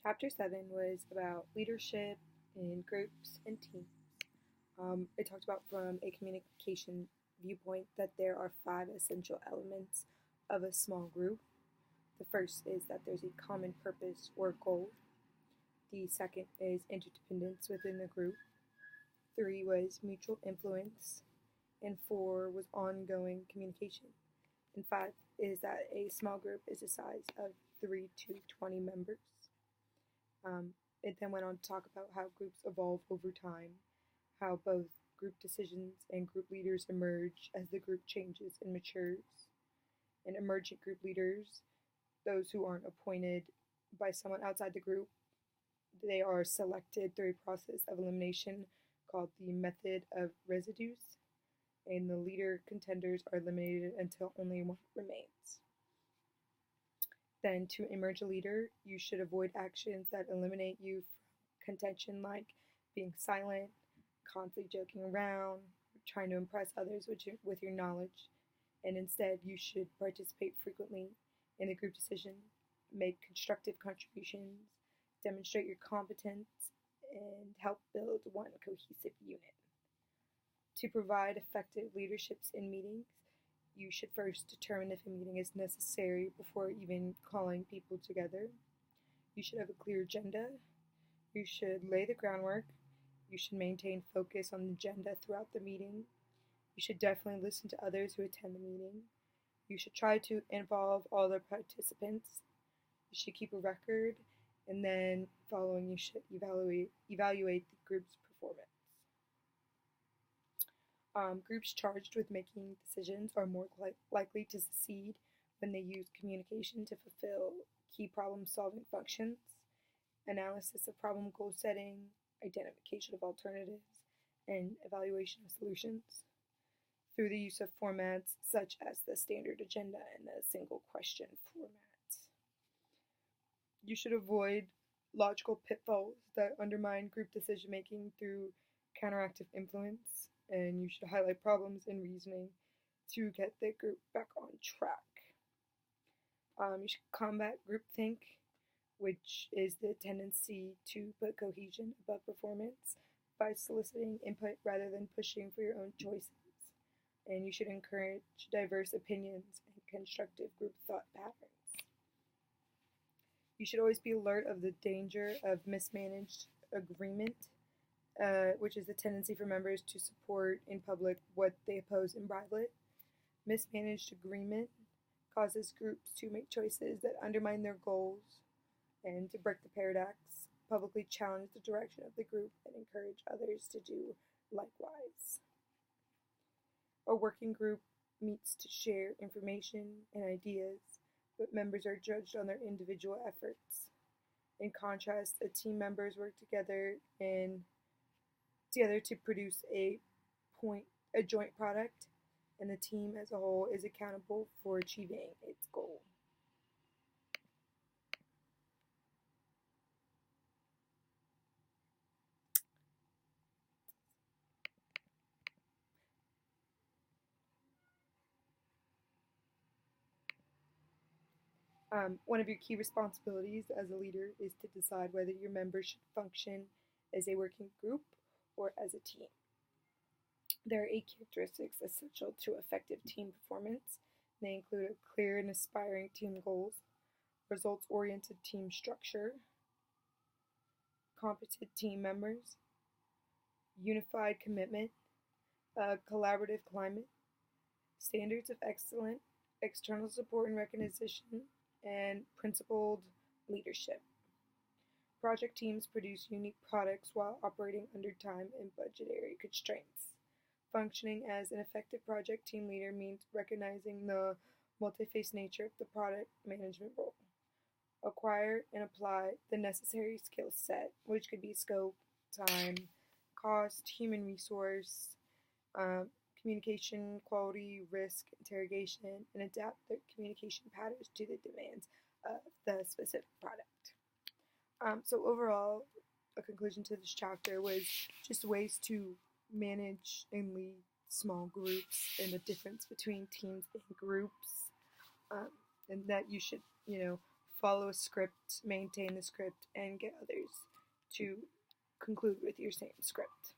Chapter 7 was about leadership in groups and teams. It talked about from a communication viewpoint that there are 5 essential elements of a small group. The first is that there's a common purpose or goal. The second is interdependence within the group. 3 was mutual influence. And 4 was ongoing communication. And 5 is that a small group is the size of 3 to 20 members. It then went on to talk about how groups evolve over time, how both group decisions and group leaders emerge as the group changes and matures. And emergent group leaders, those who aren't appointed by someone outside the group, they are selected through a process of elimination called the method of residues, and the leader contenders are eliminated until only one remains. Then, to emerge a leader, you should avoid actions that eliminate you from contention, like being silent, constantly joking around, trying to impress others with your knowledge, and instead you should participate frequently in the group decision, make constructive contributions, demonstrate your competence, and help build one cohesive unit. To provide effective leaderships in meetings, you should first determine if a meeting is necessary before even calling people together. You should have a clear agenda. You should lay the groundwork. You should maintain focus on the agenda throughout the meeting. You should definitely listen to others who attend the meeting. You should try to involve all the participants. You should keep a record, and then following you should evaluate the group's performance. Groups charged with making decisions are more likely to succeed when they use communication to fulfill key problem-solving functions, analysis of problem goal setting, identification of alternatives, and evaluation of solutions through the use of formats such as the standard agenda and the single question format. You should avoid logical pitfalls that undermine group decision making through counteractive influence, and you should highlight problems and reasoning to get the group back on track. You should combat groupthink, which is the tendency to put cohesion above performance by soliciting input rather than pushing for your own choices. And you should encourage diverse opinions and constructive group thought patterns. You should always be alert of the danger of mismanaged agreement, which is the tendency for members to support in public what they oppose in private. Mismanaged agreement causes groups to make choices that undermine their goals, and to break the paradox, publicly challenge the direction of the group and encourage others to do likewise. A working group meets to share information and ideas, but members are judged on their individual efforts. In contrast, team members work together to produce a joint product, and the team as a whole is accountable for achieving its goal. One of your key responsibilities as a leader is to decide whether your members should function as a working group or as a team. There are 8 characteristics essential to effective team performance. They include a clear and aspiring team goals, results-oriented team structure, competent team members, unified commitment, a collaborative climate, standards of excellence, external support and recognition, and principled leadership. Project teams produce unique products while operating under time and budgetary constraints. Functioning as an effective project team leader means recognizing the multi-phase nature of the product management role. Acquire and apply the necessary skill set, which could be scope, time, cost, human resource, communication, quality, risk, interrogation, and adapt the communication patterns to the demands of the specific product. So overall, a conclusion to this chapter was just ways to manage and lead small groups and the difference between teams and groups, and that you should, follow a script, maintain the script, and get others to conclude with your same script.